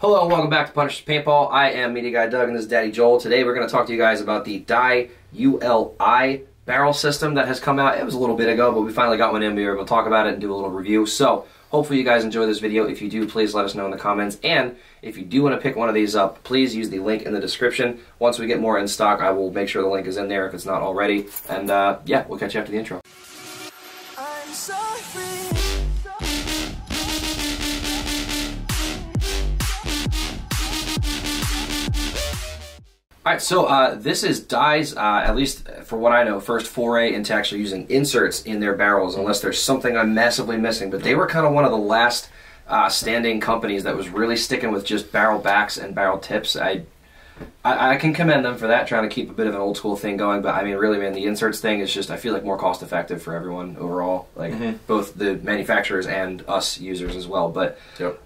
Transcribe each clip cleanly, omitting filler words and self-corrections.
Hello and welcome back to Punished Paintball. I am Media Guy Doug and this is Daddy Joel. Today we're going to talk to you guys about the Dye ULI barrel system that has come out. It was a little bit ago, but we finally got one in. We were able to talk about it and do a little review. So hopefully you guys enjoy this video. If you do, please let us know in the comments. And if you do want to pick one of these up, please use the link in the description. Once we get more in stock, I will make sure the link is in there if it's not already. And yeah, we'll catch you after the intro. I'm so free. Alright, so this is Dye's, at least for what I know, first foray into actually using inserts in their barrels, unless there's something I'm massively missing. But they were kind of one of the last standing companies that was really sticking with just barrel backs and barrel tips. I can commend them for that, trying to keep a bit of an old school thing going. But I mean, really, man, the inserts thing is just, I feel like, more cost effective for everyone overall, like both the manufacturers and us users as well. But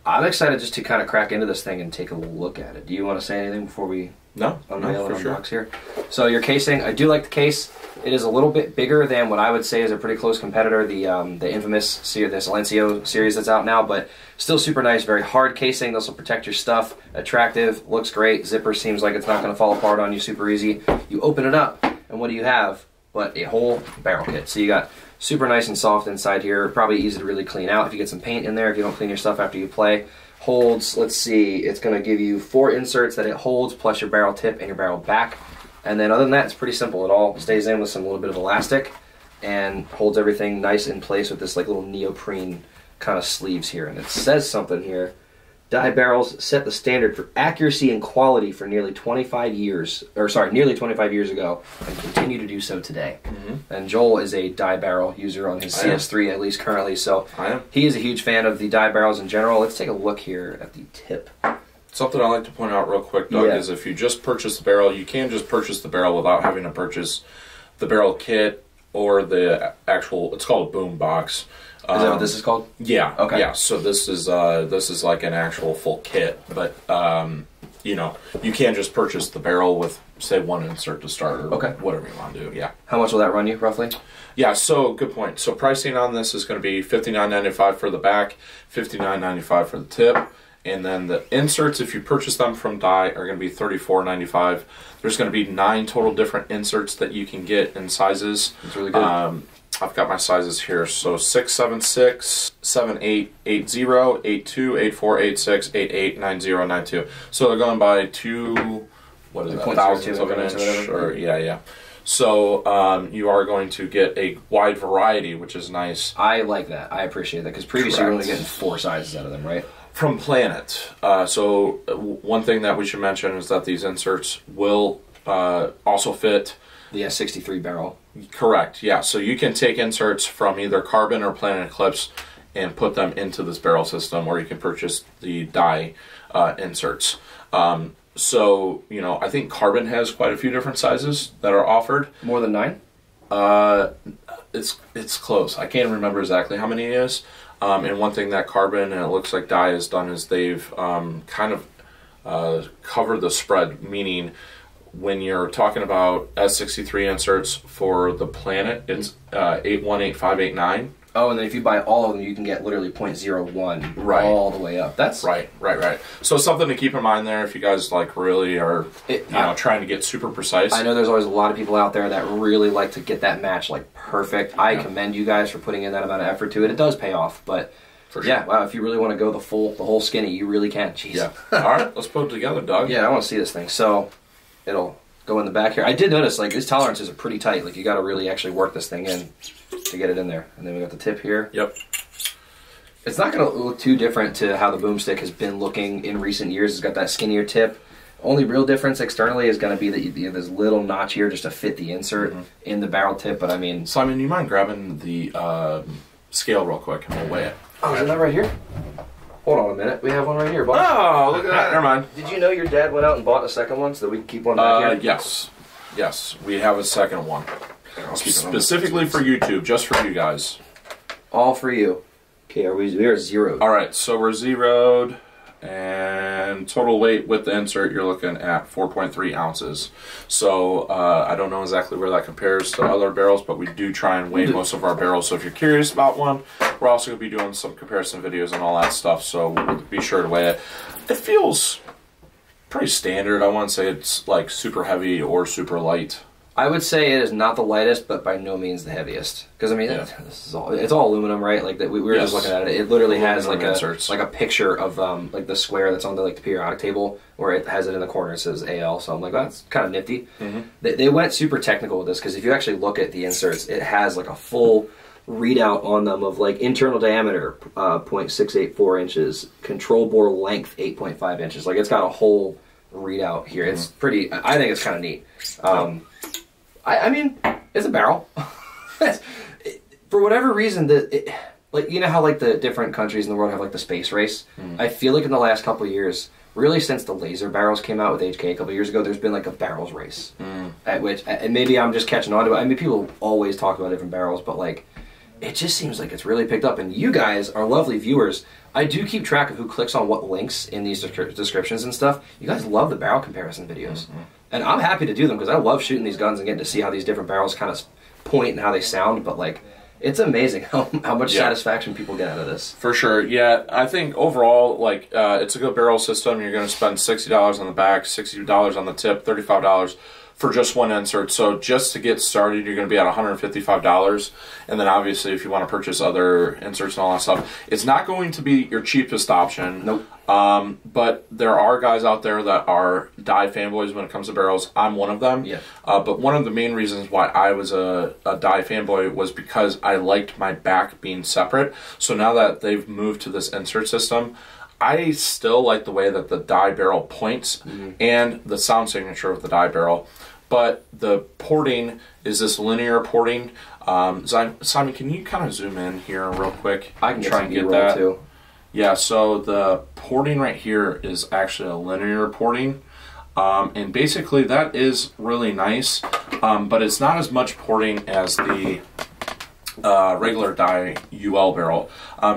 I'm excited just to kind of crack into this thing and take a look at it. Do you want to say anything before we... No, for sure. Here. So your casing, I do like the case. It is a little bit bigger than what I would say is a pretty close competitor, the infamous the Silencio series that's out now, but still super nice, very hard casing. This will protect your stuff. Attractive, looks great. Zipper seems like it's not going to fall apart on you super easy. You open it up, and what do you have but a whole barrel kit? So you got super nice and soft inside here. Probably easy to really clean out if you get some paint in there, if you don't clean your stuff after you play. Holds, let's see, it's going to give you 4 inserts that it holds, plus your barrel tip and your barrel back. And then other than that, it's pretty simple. It all stays in with some little bit of elastic and holds everything nice in place with this like little neoprene kind of sleeves here. And it says something here. Dye barrels set the standard for accuracy and quality for nearly 25 years, nearly 25 years ago, and continue to do so today. And Joel is a Dye barrel user on his CS3, at least currently, so he is a huge fan of the Dye barrels in general. Let's take a look here at the tip. Something I like to point out real quick, Doug, is if you just purchase the barrel, you can just purchase the barrel without having to purchase the barrel kit or the actual, it's called a boom box. Is that what this is called? Yeah. Okay. Yeah. So this is like an actual full kit, but you know, you can just purchase the barrel with, say, 1 insert to start, or whatever you want to do. Yeah. How much will that run you roughly? Yeah. So good point. So pricing on this is going to be $59.95 for the back, $59.95 for the tip, and then the inserts, if you purchase them from Dye, are going to be $34.95. There's going to be 9 total different inserts that you can get in sizes. It's really good. I've got my sizes here, so 676, 7880, 82, 84, 86, 88, 90, 92. So they're going by 2, what is that, thousandths of an inch, or yeah. So you are going to get a wide variety, which is nice. I like that. I appreciate that, because previously you were only getting 4 sizes out of them, right? From Planet. So one thing that we should mention is that these inserts will also fit the S63 barrel. Correct, yeah. So you can take inserts from either Carbon or Planet Eclipse and put them into this barrel system, or you can purchase the Dye inserts. So, you know, I think Carbon has quite a few different sizes that are offered. More than 9? It's close. I can't remember exactly how many it is. And one thing that Carbon, and it looks like Dye has done, is they've kind of covered the spread, meaning when you're talking about S63 inserts for the Planet, it's 818589. Oh, and then if you buy all of them, you can get literally 0.01 all the way up. That's right. So something to keep in mind there if you guys like really are trying to get super precise. I know there's always a lot of people out there that really like to get that match like perfect. I commend you guys for putting in that amount of effort to it. It does pay off, but for sure. Yeah, wow, if you really want to go the whole skinny, you really can. Jeez. Yeah. All right, let's put it together, Doug. Yeah, I want to see this thing. So it'll go in the back here. I did notice, like, these tolerances are pretty tight. Like, you got to really actually work this thing in to get it in there. And then we got the tip here. Yep. It's not going to look too different to how the Boomstick has been looking in recent years. It's got that skinnier tip. Only real difference externally is going to be that you have this little notch here just to fit the insert in the barrel tip. But I mean, Simon, you mind grabbing the scale real quick and we'll weigh it? Oh, is that right here? Hold on a minute. We have one right here, boss. Oh, look at that. Never mind. Did you know your dad went out and bought a second one so that we can keep one back here? Yes, we have a second one. Specifically for YouTube, just for you guys. All for you. Okay, we are zeroed. All right, so we're zeroed, and total weight with the insert, you're looking at 4.3 ounces. So I don't know exactly where that compares to other barrels, but we do try and weigh most of our barrels. So if you're curious about one, we're also going to be doing some comparison videos and all that stuff, so we'll be sure to weigh it. It feels pretty standard. I wouldn't say it's like super heavy or super light. I would say it is not the lightest, but by no means the heaviest. Because I mean, this is all—it's all aluminum, right? Like that. We were just looking at it. It literally has like a picture of like the square that's on the periodic table, where it has it in the corner. It says AL. So I'm like, that's kind of nifty. They went super technical with this because if you actually look at the inserts, it has like a full readout on them of like internal diameter 0.684 inches, control bore length 8.5 inches. Like it's got a whole readout here. It's pretty. I think it's kind of neat. I mean, it's a barrel. For whatever reason, like you know how like the different countries in the world have like the space race. I feel like in the last couple of years, really since the laser barrels came out with HK a couple of years ago, there's been like a barrels race. At which, and maybe I'm just catching on to it. I mean, people always talk about different barrels, but like, it just seems like it's really picked up. And you guys are lovely viewers. I do keep track of who clicks on what links in these descriptions and stuff. You guys love the barrel comparison videos. And I'm happy to do them because I love shooting these guns and getting to see how these different barrels kind of point and how they sound. But like, it's amazing how much satisfaction people get out of this. For sure, yeah. I think overall, like, it's a good barrel system. You're going to spend $60 on the back, $60 on the tip, $35 for just one insert. So just to get started, you're going to be at $155. And then obviously, if you want to purchase other inserts and all that stuff, it's not going to be your cheapest option. Nope. But there are guys out there that are Dye fanboys when it comes to barrels. I'm one of them. Yeah. But one of the main reasons why I was a Dye fanboy was because I liked my back being separate. So now that they've moved to this insert system, I still like the way that the Dye barrel points and the sound signature of the Dye barrel. But the porting is this linear porting. Simon, can you kind of zoom in here real quick? I can try and get that too. Yeah, so the porting right here is actually a linear porting. And basically that is really nice, but it's not as much porting as the regular Dye UL barrel.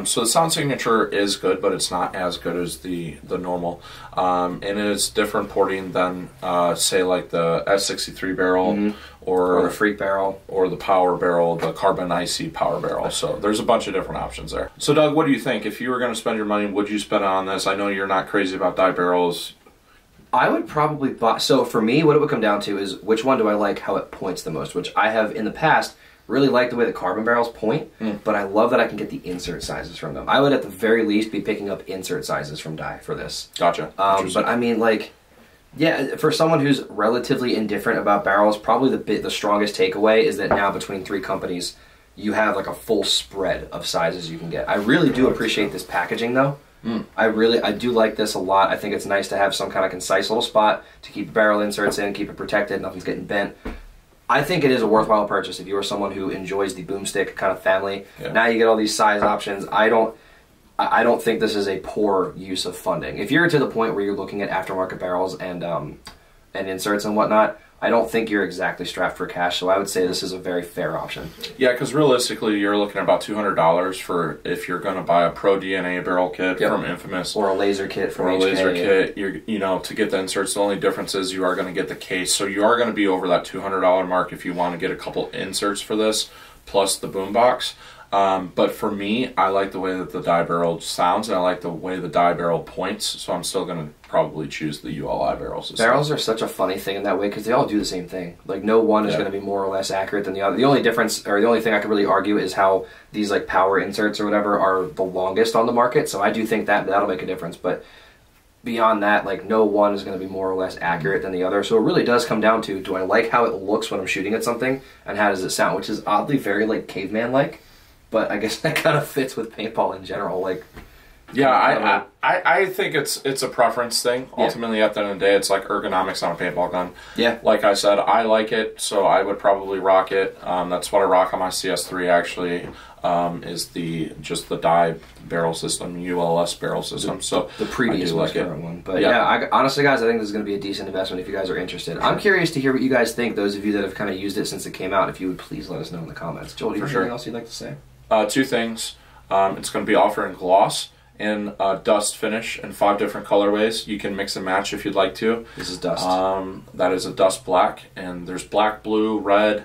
So the sound signature is good, but it's not as good as the normal. And it's different porting than, say, like the S63 barrel or the Freak barrel or the Power barrel, the Carbon IC Power barrel. So there's a bunch of different options there. So Doug, what do you think? If you were going to spend your money, would you spend it on this? I know you're not crazy about Dye barrels. I would probably buy. So for me, what it would come down to is which one do I like how it points the most, which I have in the past really liked the way the carbon barrels point, but I love that I can get the insert sizes from them. I would at the very least be picking up insert sizes from Dye for this. Gotcha. But I mean, like, yeah, for someone who's relatively indifferent about barrels, probably the strongest takeaway is that now between three companies, you have like a full spread of sizes you can get. I really do appreciate this packaging though. I do like this a lot. I think it's nice to have some kind of concise little spot to keep barrel inserts in, keep it protected, nothing's getting bent. I think it is a worthwhile purchase if you are someone who enjoys the Boomstick kind of family. Yeah. Now you get all these size options. I don't think this is a poor use of funding. If you're to the point where you're looking at aftermarket barrels and inserts and whatnot, I don't think you're exactly strapped for cash, so I would say this is a very fair option. Yeah, because realistically, you're looking at about $200 for if you're going to buy a Pro DNA barrel kit from Infamous, or a laser kit from HK. Laser kit. You know, to get the inserts, the only difference is you are going to get the case, so you are going to be over that $200 mark if you want to get a couple inserts for this, plus the boombox. But for me, I like the way that the Dye barrel sounds, and I like the way the Dye barrel points, so I'm still going to probably choose the ULI barrel system. Barrels are such a funny thing in that way because they all do the same thing. Like, no one is going to be more or less accurate than the other. The only difference, or the only thing I could really argue is how these, like, power inserts or whatever are the longest on the market, so I do think that'll make a difference, but beyond that, like, no one is going to be more or less accurate than the other, so it really does come down to, do I like how it looks when I'm shooting at something, and how does it sound, which is oddly very, like, caveman-like. But I guess that kind of fits with paintball in general. Like, yeah, I think it's a preference thing. Ultimately, at the end of the day, it's like ergonomics on a paintball gun. Yeah. Like I said, I like it, so I would probably rock it. That's what I rock on my CS3 actually. Is just the Dye barrel system, ULS barrel system. So the previous one. But honestly, guys, I think this is going to be a decent investment if you guys are interested. I'm curious to hear what you guys think. Those of you that have kind of used it since it came out, if you would please let us know in the comments. Joel, do you have anything else you'd like to say? Two things. It's going to be offering gloss and dust finish in 5 different colorways. You can mix and match if you'd like to. This is dust. That is a dust black, and there's black, blue, red,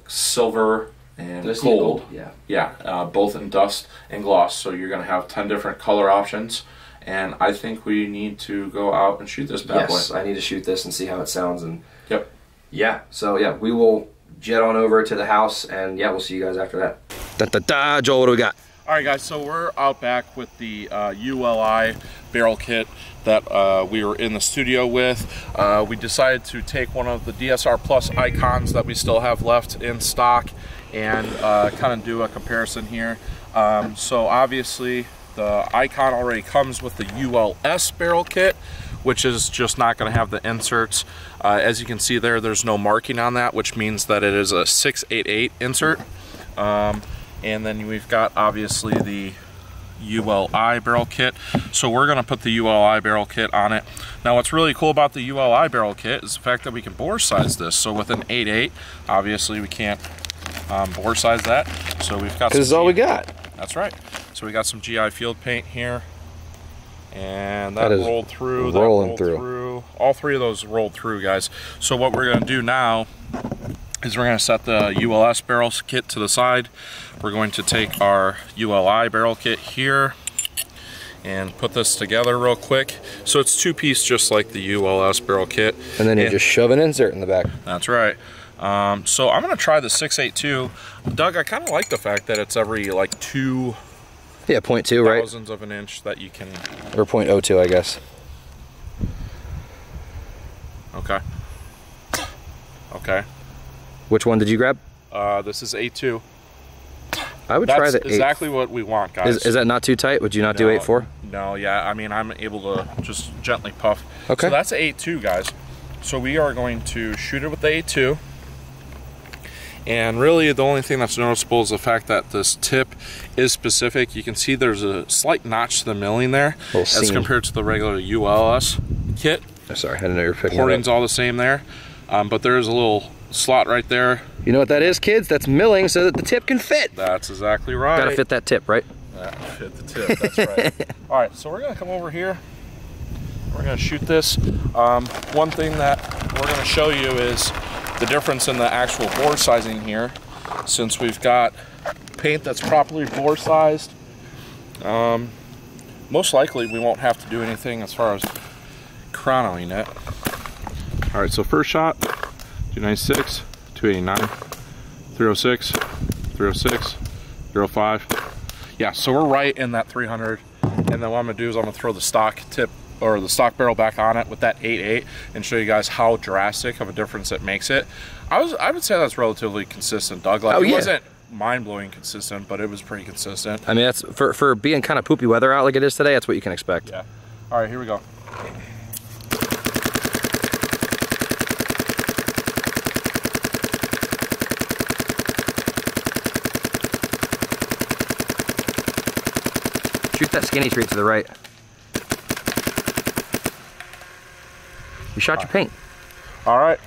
silver, and gold. Yeah, both in dust and gloss. So you're going to have 10 different color options, and I think we need to go out and shoot this bad boy. Yes, I need to shoot this and see how it sounds. And yep. Yeah, so yeah, we will jet on over to the house, and yeah, we'll see you guys after that. Da-da-da, Joel, what do we got? All right, guys, so we're out back with the ULI barrel kit that we were in the studio with. We decided to take one of the DSR Plus icons that we still have left in stock and kind of do a comparison here. So obviously the icon already comes with the ULS barrel kit, which is just not going to have the inserts. As you can see there, there's no marking on that, which means that it is a 688 insert. And then we've got obviously the ULI barrel kit. So we're going to put the ULI barrel kit on it. Now what's really cool about the ULI barrel kit is the fact that we can bore size this. So with an 8.8, obviously we can't bore size that. So we've got, this is all we got. That's right. So we got some GI field paint here. And that rolled through, that rolled through. All three of those rolled through, guys. So what we're going to do now is we're going to set the ULS barrel kit to the side. We're going to take our ULI barrel kit here and put this together real quick. So it's two-piece just like the ULS barrel kit. And then you just shove an insert in the back. That's right. So I'm going to try the 682. Doug, I kind of like the fact that it's every like 2 yeah, 0.2, right? thousandths of an inch that you can... Or 0.02, I guess. Okay. Okay. Which one did you grab? This is 8.2. I would try the 8. That's exactly what we want, guys. Is that not too tight? Would you not do 8.4? No, yeah. I mean, I'm able to just gently puff. Okay. So that's 8.2, guys. So we are going to shoot it with the 8.2. And really, the only thing that's noticeable is the fact that this tip is specific. You can see there's a slight notch to the milling there as compared to the regular ULS kit. Oh, sorry, I didn't know you were picking Porting's all the same there. But there's a little slot right there. You know what that is, kids? That's milling so that the tip can fit. That's exactly right. Gotta fit that tip, right? That fit the tip, that's right. All right, so we're gonna come over here. We're gonna shoot this. One thing that we're gonna show you is the difference in the actual bore sizing here. Since we've got paint that's properly bore sized, most likely we won't have to do anything as far as chronoing it. All right, so first shot, 296, 289, 306, 306, 305. Yeah, so we're right in that 300. And then what I'm gonna do is I'm gonna throw the stock tip or the stock barrel back on it with that 8.8 and show you guys how drastic of a difference it makes it. I would say that's relatively consistent, Doug. Like, it wasn't mind-blowing consistent, but it was pretty consistent. I mean, that's for being kind of poopy weather out like it is today, that's what you can expect. Yeah. All right, here we go. Shoot that skinny straight to the right. You shot your paint. All right.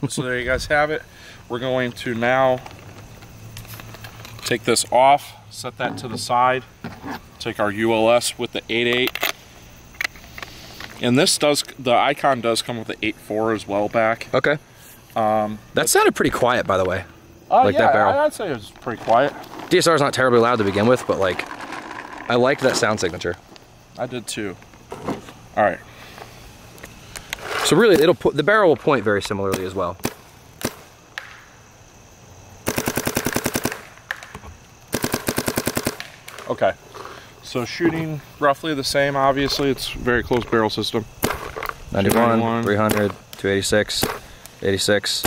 So there you guys have it. We're going to now take this off, set that to the side, take our ULS with the 8.8. And this does, the icon does come with the 8.4 as well back. Okay. That sounded pretty quiet, by the way. Like yeah, that barrel. I'd say it was pretty quiet. DSR's not terribly loud to begin with, but like, I liked that sound signature. I did too. All right. So really, the barrel will point very similarly as well. Okay. So shooting roughly the same, obviously. It's very close barrel system. 91, 300, 286, 86.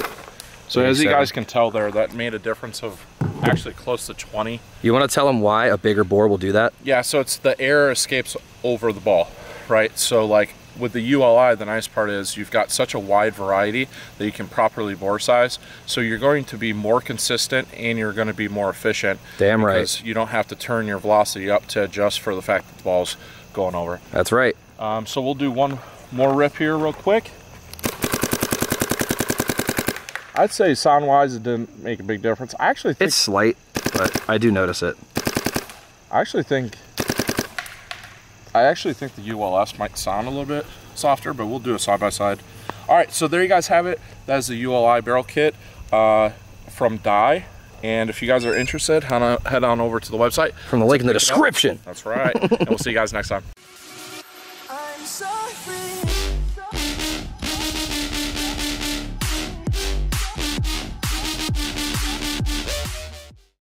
So as you guys can tell there, that made a difference of actually close to 20. You want to tell them why a bigger bore will do that? Yeah, so it's the air escapes over the ball, right? So like with the ULI, the nice part is you've got such a wide variety that you can properly bore size. So you're going to be more consistent and you're going to be more efficient. Damn right. Because you don't have to turn your velocity up to adjust for the fact that the ball's going over. That's right. So we'll do one more rip here real quick. I'd say sound-wise it didn't make a big difference. I actually think... It's slight, but I do notice it. I actually think the ULS might sound a little bit softer, but we'll do a side-by-side. All right, so there you guys have it. That is the ULI barrel kit from Dye. And if you guys are interested, head on over to the website. From the link in the description. That's right. And we'll see you guys next time. so free.